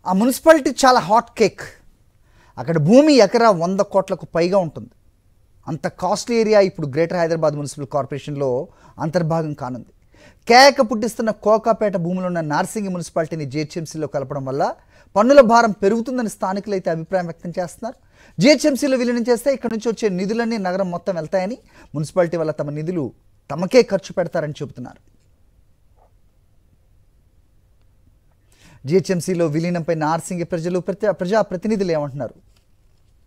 ఆ మున్సిపాలిటీ చాలా hot cake. అక్కడ భూమి ఎకరా 100 కోట్లకు పైగా ఉంటుంది. అంత కాస్ట్లీ ఏరియా ఇప్పుడు గ్రేటర్ హైదరాబాద్ మున్సిపల్ కార్పొరేషన్లో అంతర్భాగం కానుంది. కేక పుట్టిస్తున్న కోకాపేట భూములు ఉన్న నార్సింగి మున్సిపాలిటీని జిహెచ్ఎంసీలో కలపడం వల్ల పన్నుల భారం పెరుగుతుందని స్థానికులు అయితే అభిప్రాయం వ్యక్తం చేస్తున్నారు. జిహెచ్ఎంసీలో విలీనం చేస్తే ఇక్కడ నుంచి వచ్చే నిధులన్నీ నగరం మొత్తం వెళ్తాయని, మున్సిపాలిటీ వల్ల తమ నిధులు తమకే ఖర్చు పెడతారని చెబుతున్నారు. జిహెచ్ఎంసీలో విలీనంపై నార్సింగి ప్రజాప్రతినిధులు ఏమంటున్నారు?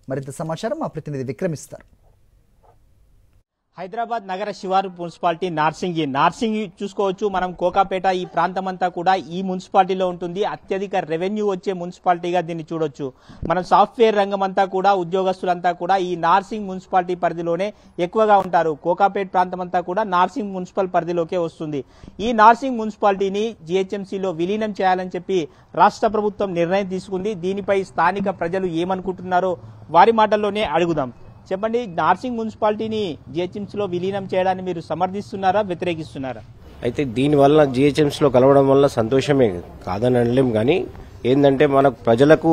మరింత సమాచారం మా ప్రతినిధి విక్రమిస్తారు. హైదరాబాద్ నగర శివారు మున్సిపాలిటీ నార్సింగి చూసుకోవచ్చు మనం. కోకాపేట ఈ ప్రాంతం అంతా కూడా ఈ మున్సిపాలిటీలో ఉంటుంది. అత్యధిక రెవెన్యూ వచ్చే మున్సిపాలిటీగా దీన్ని చూడొచ్చు. మనం సాఫ్ట్వేర్ రంగం అంతా కూడా ఉద్యోగస్తులంతా కూడా ఈ నార్సింగ్ మున్సిపాలిటీ పరిధిలోనే ఎక్కువగా ఉంటారు. కోకాపేట ప్రాంతం అంతా కూడా నార్సింగ్ మున్సిపల్ పరిధిలోకే వస్తుంది. ఈ నార్సింగ్ మున్సిపాలిటీని జిహెచ్ఎంసీలో విలీనం చేయాలని చెప్పి రాష్ట్ర ప్రభుత్వం నిర్ణయం తీసుకుంది. దీనిపై స్థానిక ప్రజలు ఏమనుకుంటున్నారో వారి మాటల్లోనే అడుగుదాం. చెప్పండి, నార్సింగ్ మున్సిపాలిటీని జిహెచ్ఎంసీలో విలీనం చేయడాన్ని మీరు సమర్థిస్తున్నారా, వ్యతిరేకిస్తున్నారా? అయితే దీనివల్ల జిహెచ్ఎంసీలో కలవడం వల్ల సంతోషమే, కాదని అనలేం. కానీ ఏంటంటే మనకు ప్రజలకు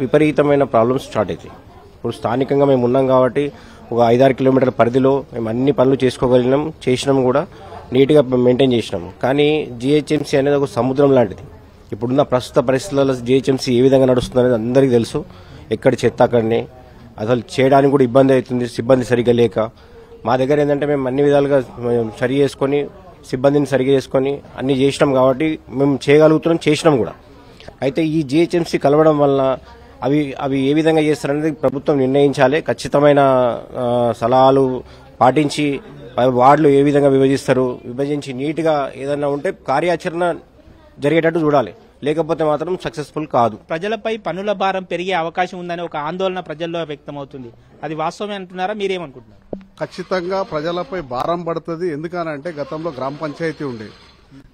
విపరీతమైన ప్రాబ్లమ్స్ స్టార్ట్ అవుతాయి. ఇప్పుడు స్థానికంగా మేము ఉన్నాం కాబట్టి ఒక 5-6 కిలోమీటర్ల పరిధిలో మేము అన్ని పనులు చేసుకోగలిగినాం, చేసినాం కూడా, నీట్గా మెయింటైన్ చేసినాము. కానీ జిహెచ్ఎంసీ అనేది ఒక సముద్రం లాంటిది. ఇప్పుడున్న ప్రస్తుత పరిస్థితులలో జిహెచ్ఎంసీ ఏ విధంగా నడుస్తుంది అనేది అందరికీ తెలుసు. ఎక్కడ చెత్త అక్కడనే, అసలు చేయడానికి కూడా ఇబ్బంది అవుతుంది, సిబ్బంది సరిగ్గా లేక. మా దగ్గర ఏంటంటే మేము అన్ని విధాలుగా సరి చేసుకొని, సిబ్బందిని సరిగ్గా చేసుకొని అన్ని చేసినాం కాబట్టి మేము చేయగలుగుతున్నాం, చేసినాం కూడా. అయితే ఈ జిహెచ్ఎంసీ కలవడం వల్ల అవి ఏ విధంగా చేస్తారనేది ప్రభుత్వం నిర్ణయించాలి. ఖచ్చితమైన సలహాలు పాటించి వార్డులు ఏ విధంగా విభజించి నీట్గా ఏదైనా ఉంటే కార్యాచరణ జరిగేటట్టు చూడాలి. లేకపోతే మాత్రం సక్సెస్ఫుల్ కాదు. ప్రజలపై పన్నుల భారం పెరిగే అవకాశం ఉందని ఒక ఆందోళన ప్రజల్లో వ్యక్తమవుతుంది. అది వాస్తవమే అంటున్నారా, మీరేమనుకుంటున్నారు? ఖచ్చితంగా ప్రజలపై భారం పడుతుంది. ఎందుకనంటే గతంలో గ్రామ పంచాయతీ ఉండే,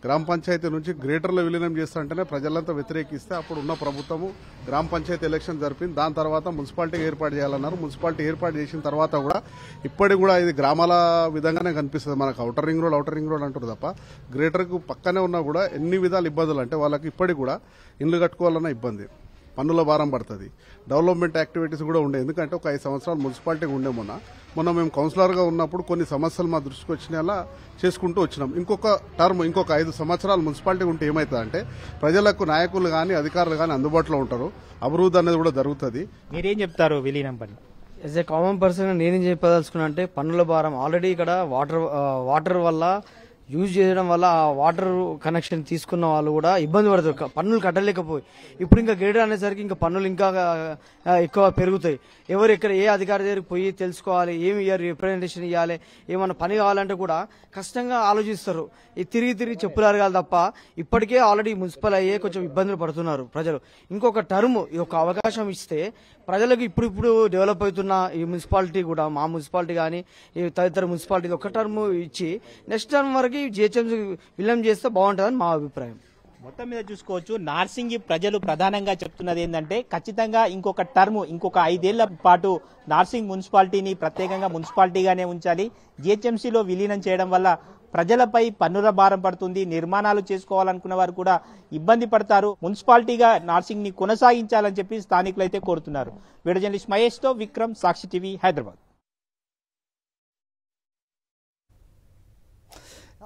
గ్రామ పంచాయతీ నుంచి గ్రేటర్లో విలీనం చేస్తుంటేనే ప్రజలంతా వ్యతిరేకిస్తే అప్పుడు ఉన్న ప్రభుత్వము గ్రామ పంచాయతీ ఎలక్షన్ జరిపింది. దాని తర్వాత మున్సిపాలిటీ ఏర్పాటు చేయాలన్నారు. మున్సిపాలిటీ ఏర్పాటు చేసిన తర్వాత కూడా ఇప్పటికి కూడా ఇది గ్రామాల విధంగానే కనిపిస్తుంది. మనకు ఔటర్ రింగ్ రోడ్ అంటారు తప్ప గ్రేటర్కు పక్కనే ఉన్నా కూడా ఎన్ని విధాల ఇబ్బందులు అంటే వాళ్ళకి ఇప్పటికి కూడా ఇండ్లు కట్టుకోవాలన్న ఇబ్బంది, పన్నుల భారం పడుతుంది. డెవలప్మెంట్ యాక్టివిటీస్ కూడా ఉండే, ఎందుకంటే ఒక 5 సంవత్సరాలు మున్సిపాలిటీగా ఉండే మొన్న మేము కౌన్సిలర్గా ఉన్నప్పుడు కొన్ని సమస్యలు మా దృష్టికి వచ్చినాయలా చేసుకుంటూ వచ్చినాం. ఇంకొక 5 సంవత్సరాలు మున్సిపాలిటీ ఉంటే ఏమవుతుందంటే ప్రజలకు నాయకులు కానీ అధికారులు కానీ అందుబాటులో ఉంటారు, అభివృద్ధి అనేది కూడా జరుగుతుంది. మీరేం చెప్తారు విలీనం పని? యాజ్ ఏ కామన్ పర్సన్ నేనేం చెప్పదలుచుకున్నా అంటే పన్నుల భారం ఆల్రెడీ ఇక్కడ వాటర్ వల్ల యూజ్ చేయడం వల్ల ఆ వాటర్ కనెక్షన్ తీసుకున్న వాళ్ళు కూడా ఇబ్బంది పడతారు, పన్నులు కట్టలేకపోయి. ఇప్పుడు ఇంకా గ్రేటర్ అనేసరికి ఇంకా పన్నులు ఇంకా ఎక్కువ పెరుగుతాయి. ఎవరు ఎక్కడ ఏ అధికారి దగ్గరికి పోయి తెలుసుకోవాలి, ఏమి ఇయ్యాలి, రిప్రజెంటేషన్ ఇవ్వాలి, ఏమన్నా పని కావాలంటే కూడా కష్టంగా ఆలోచిస్తారు. ఈ తిరిగి చెప్పులారు కాదు తప్ప ఇప్పటికే ఆల్రెడీ మున్సిపల్ అయ్యే కొంచెం ఇబ్బందులు పడుతున్నారు ప్రజలు. ఇంకొక టర్మ్ ఈ ఒక అవకాశం ఇస్తే ప్రజలకు ఇప్పుడు డెవలప్ అవుతున్న ఈ మున్సిపాలిటీ కూడా, మా మున్సిపాలిటీ కానీ ఈ తదితర మున్సిపాలిటీ ఒక టర్మ్ ఇచ్చి నెక్స్ట్ టర్మ్ వరకు జిహెచ్ఎంసీ విలీనం చేస్తే బాగుంటుందని మా అభిప్రాయం. మొత్తం మీద చూసుకోవచ్చు, నార్సింగి ప్రజలు ప్రధానంగా చెప్తున్నది ఏంటంటే ఖచ్చితంగా ఇంకొక 5 ఏళ్ల పాటు నార్సింగ్ మున్సిపాలిటీని ప్రత్యేకంగా మున్సిపాలిటీగానే ఉంచాలి. జిహెచ్ఎంసీలో విలీనం చేయడం వల్ల ప్రజలపై పన్నుల భారం పడుతుంది. నిర్మాణాలు చేసుకోవాలనుకున్న వారు కూడా ఇబ్బంది పడతారు. మున్సిపాలిటీగా నార్సింగ్ ని కొనసాగించాలని చెప్పి స్థానికులు అయితే కోరుతున్నారు. వీడియో జర్నలిస్ట్ మహేష్ తో విక్రమ్, సాక్షి టీవీ, హైదరాబాద్.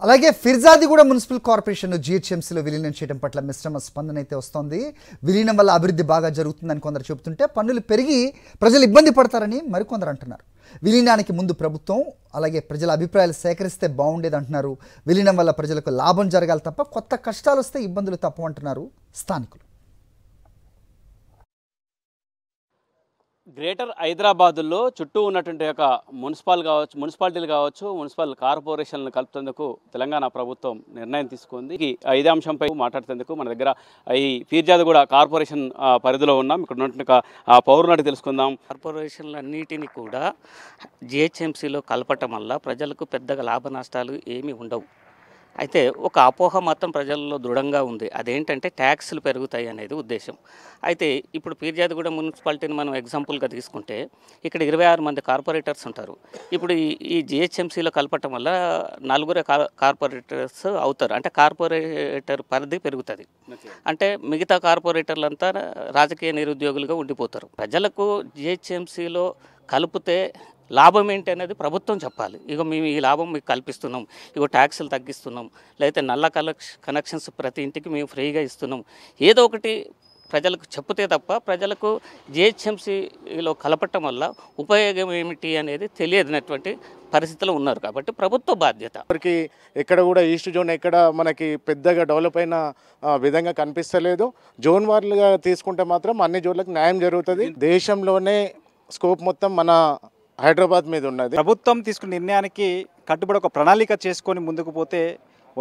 అలాగే ఫిర్జాదిగూడ మున్సిపల్ కార్పొరేషన్ జిహెచ్ఎంసీలో విలీనం చేయడం పట్ల మిశ్రమ స్పందన అయితే వస్తోంది. విలీనం వల్ల అభివృద్ధి బాగా జరుగుతుందని కొందరు చెబుతుంటే పన్నులు పెరిగి ప్రజలు ఇబ్బంది పడతారని మరికొందరు అంటున్నారు. విలీనానికి ముందు ప్రభుత్వం అలాగే ప్రజల అభిప్రాయాలు సేకరిస్తే బాగుండేది అంటున్నారు. విలీనం వల్ల ప్రజలకు లాభం జరగాలి తప్ప కొత్త కష్టాలు వస్తే ఇబ్బందులు తప్పవంటున్నారు స్థానికులు. గ్రేటర్ హైదరాబాదులో చుట్టూ ఉన్నటువంటి ఒక మున్సిపాలిటీలు కావచ్చు, మున్సిపల్ కార్పొరేషన్లను కలుపుతందుకు తెలంగాణ ప్రభుత్వం నిర్ణయం తీసుకుంది. ఇదే అంశంపై మాట్లాడుతేందుకు మన దగ్గర ఈ ఫిర్జాదిగూడ కార్పొరేషన్ పరిధిలో ఉన్నాం. ఇక్కడ ఉన్నటువంటి పౌరునటి తెలుసుకుందాం. కార్పొరేషన్లన్నిటిని కూడా జిహెచ్ఎంసీలో కలపటం వల్ల ప్రజలకు పెద్దగా లాభ నష్టాలు ఏమీ ఉండవు. అయితే ఒక అపోహ మాత్రం ప్రజల్లో దృఢంగా ఉంది. అదేంటంటే ట్యాక్స్లు పెరుగుతాయి అనేది ఉద్దేశం. అయితే ఇప్పుడు పీర్జాదిగూడ మున్సిపాలిటీని మనం ఎగ్జాంపుల్గా తీసుకుంటే ఇక్కడ 26 మంది కార్పొరేటర్స్ ఉంటారు. ఇప్పుడు ఈ జిహెచ్ఎంసీలో కలపటం వల్ల నలుగురే కార్పొరేటర్స్ అవుతారు. అంటే కార్పొరేటర్ పరిధి పెరుగుతుంది. అంటే మిగతా కార్పొరేటర్లంతా రాజకీయ నిరుద్యోగులుగా ఉండిపోతారు. ప్రజలకు జిహెచ్ఎంసీలో కలిపితే లాభం ఏంటి అనేది ప్రభుత్వం చెప్పాలి. ఇగో మేము ఈ లాభం మీకు కల్పిస్తున్నాం, ఇగో ట్యాక్సులు తగ్గిస్తున్నాం, లేకపోతే నల్ల కనెక్షన్స్ ప్రతి ఇంటికి మేము ఫ్రీగా ఇస్తున్నాం, ఏదో ఒకటి ప్రజలకు చెప్తే తప్ప ప్రజలకు జిహెచ్ఎంసీలో కలపటం వల్ల ఉపయోగం ఏమిటి అనేది తెలియనటువంటి పరిస్థితిలో ఉన్నారు. కాబట్టి ప్రభుత్వ బాధ్యత. ఎవరికి ఎక్కడ కూడా ఈస్ట్ జోన్ ఎక్కడ మనకి పెద్దగా డెవలప్ అయిన విధంగా కనిపిస్తలేదు. జోన్ వార్లుగా తీసుకుంటే మాత్రం అన్ని జోన్లకు న్యాయం జరుగుతుంది. దేశంలోనే స్కోప్ మొత్తం మన హైదరాబాద్ మీద ఉన్నది. ప్రభుత్వం తీసుకున్న నిర్ణయానికి కట్టుబడి ఒక ప్రణాళిక చేసుకొని ముందుకు పోతే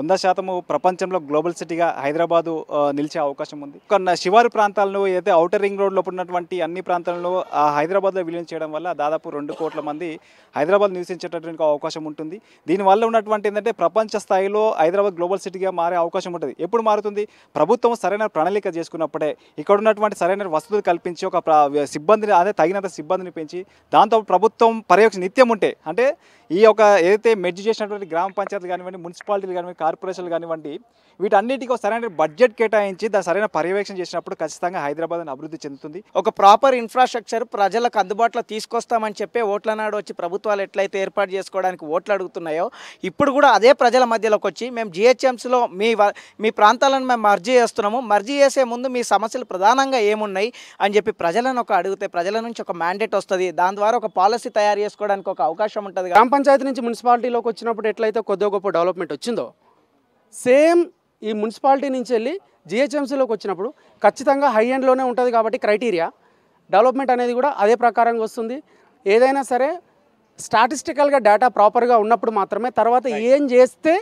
100% ప్రపంచంలో గ్లోబల్ సిటీగా హైదరాబాదు నిలిచే అవకాశం ఉంది. కొన్ని శివారు ప్రాంతాలను ఏదైతే ఔటర్ రింగ్ రోడ్లో ఉన్నటువంటి అన్ని ప్రాంతాలను హైదరాబాద్లో విలీనం చేయడం వల్ల దాదాపు 2 కోట్ల మంది హైదరాబాద్ నివసించేటటువంటి అవకాశం ఉంటుంది. దీనివల్ల ఉన్నటువంటి ఏంటంటే ప్రపంచ స్థాయిలో హైదరాబాద్ గ్లోబల్ సిటీగా మారే అవకాశం ఉంటుంది. ఎప్పుడు మారుతుంది? ప్రభుత్వం సరైన ప్రణాళిక చేసుకున్నప్పుడే, ఇక్కడ ఉన్నటువంటి సరైన వసతులు కల్పించి ఒక సిబ్బందిని అదే తగినంత సిబ్బందిని పెంచి దాంతో ప్రభుత్వం పర్యవేక్షణ నిత్యం ఉంటే, అంటే ఈ యొక్క ఏదైతే మెర్జ్ చేసినటువంటి గ్రామ పంచాయతీలు కానివ్వండి, మున్సిపాలిటీలు కానివ్వండి, కార్పొరేషన్లు కానివ్వండి, వీటన్నిటికీ సరైన బడ్జెట్ కేటాయించి దాని సరైన పర్యవేక్షణ చేసినప్పుడు ఖచ్చితంగా హైదరాబాద్ అభివృద్ధి చెందుతుంది. ఒక ప్రాపర్ ఇన్ఫ్రాస్ట్రక్చర్ ప్రజలకు అందుబాటులో తీసుకొస్తామని చెప్పే ఓట్ల నాడు వచ్చి ప్రభుత్వాలు ఎట్లయితే ఏర్పాటు చేసుకోవడానికి ఓట్లు అడుగుతున్నాయో, ఇప్పుడు కూడా అదే ప్రజల మధ్యలోకి వచ్చి మేము జిహెచ్ఎంసీలో మీ ప్రాంతాలను మేము మర్జీ చేస్తున్నాము, మర్జీ చేసే ముందు మీ సమస్యలు ప్రధానంగా ఏమున్నాయి అని చెప్పి ప్రజలను అడిగితే ప్రజల నుంచి ఒక మ్యాండేట్ వస్తుంది. దాని ద్వారా ఒక పాలసీ తయారు చేసుకోవడానికి ఒక అవకాశం ఉంటుంది. గ్రామ పంచాయతీ నుంచి మున్సిపాలిటీలోకి వచ్చినప్పుడు ఎట్లయితే కొద్దిగా గొప్ప డెవలప్మెంట్ వచ్చిందో, సేమ్ ఈ మున్సిపాలిటీ నుంచి వెళ్ళి జిహెచ్ఎంసీలోకి వచ్చినప్పుడు ఖచ్చితంగా హై ఎండ్లోనే ఉంటుంది. కాబట్టి క్రైటీరియా డెవలప్మెంట్ అనేది కూడా అదే ప్రకారంగా వస్తుంది. ఏదైనా సరే స్టాటిస్టికల్గా డేటా ప్రాపర్గా ఉన్నప్పుడు మాత్రమే తర్వాత ఏం చేస్తే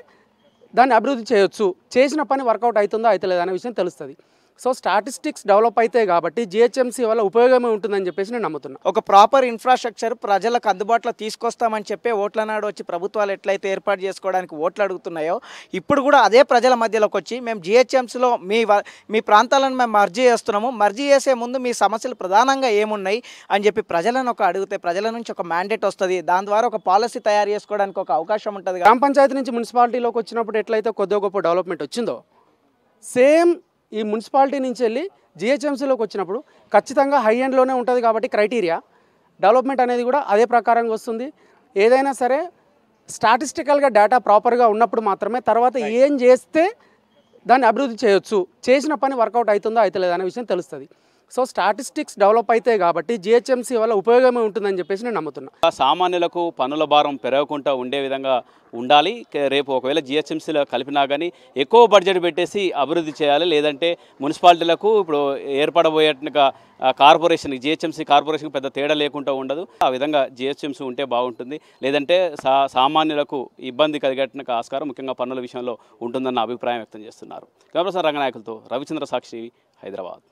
దాన్ని అభివృద్ధి చేయొచ్చు, చేసిన పని వర్కౌట్ అవుతుందో అవుతలేదో అనే విషయం తెలుస్తుంది. సో స్టాటిస్టిక్స్ డెవలప్ అయితే కాబట్టి జిహెచ్ఎంసీ వల్ల ఉపయోగమే ఉంటుందని చెప్పేసి నేను నమ్ముతున్నాను. ఒక ప్రాపర్ ఇన్ఫ్రాస్ట్రక్చర్ ప్రజలకు అందుబాటులో తీసుకొస్తామని చెప్పే ఓట్ల నాడు వచ్చి ప్రభుత్వాలు ఎట్లయితే ఏర్పాటు చేసుకోవడానికి ఓట్లు అడుగుతున్నాయో, ఇప్పుడు కూడా అదే ప్రజల మధ్యలోకి వచ్చి మేము జిహెచ్ఎంసీలో మీ ప్రాంతాలను మేము మర్జీ చేస్తున్నాము, మర్జీ చేసే ముందు మీ సమస్యలు ప్రధానంగా ఏమున్నాయి అని చెప్పి ప్రజలను అడిగితే ప్రజల నుంచి ఒక మ్యాండేట్ వస్తుంది. దాని ద్వారా ఒక పాలసీ తయారు చేసుకోవడానికి ఒక అవకాశం ఉంటుంది. గ్రామ పంచాయతీ నుంచి మున్సిపాలిటీలోకి వచ్చినప్పుడు ఎట్లయితే కొద్దిగా గొప్ప డెవలప్మెంట్ వచ్చిందో, సేమ్ ఈ మున్సిపాలిటీ నుంచి వెళ్ళి జిహెచ్ఎంసీలోకి వచ్చినప్పుడు ఖచ్చితంగా హై ఎండ్లోనే ఉంటుంది. కాబట్టి క్రైటీరియా డెవలప్మెంట్ అనేది కూడా అదే ప్రకారంగా వస్తుంది. ఏదైనా సరే స్టాటిస్టికల్గా డేటా ప్రాపర్గా ఉన్నప్పుడు మాత్రమే తర్వాత ఏం చేస్తే దాన్ని అభివృద్ధి చేయొచ్చు, చేసిన పని వర్కౌట్ అవుతుందో అవుతలేదో అనే విషయం తెలుస్తుంది. సో స్టాటిస్టిక్స్ డెవలప్ అయితే కాబట్టి జిహెచ్ఎంసీ వల్ల ఉపయోగమే ఉంటుందని చెప్పేసి నేను నమ్ముతున్నాను. సామాన్యులకు పన్నుల భారం పెరగకుండా ఉండే విధంగా ఉండాలి. రేపు ఒకవేళ జిహెచ్ఎంసీలో కలిపినా కానీ ఎక్కువ బడ్జెట్ పెట్టేసి అభివృద్ధి చేయాలి. లేదంటే మున్సిపాలిటీలకు ఇప్పుడు ఏర్పడబోయేట్టుగా కార్పొరేషన్ జిహెచ్ఎంసీ కార్పొరేషన్కి పెద్ద తేడా లేకుండా ఉండదు. ఆ విధంగా జిహెచ్ఎంసీ ఉంటే బాగుంటుంది. లేదంటే సామాన్యులకు ఇబ్బంది కలిగేట్టుగా ఆస్కారం ముఖ్యంగా పన్నుల విషయంలో ఉంటుందన్న అభిప్రాయం వ్యక్తం చేస్తున్నారు. కెమెరా రంగనాయకులతో రవిచంద్ర సాక్షి, హైదరాబాద్.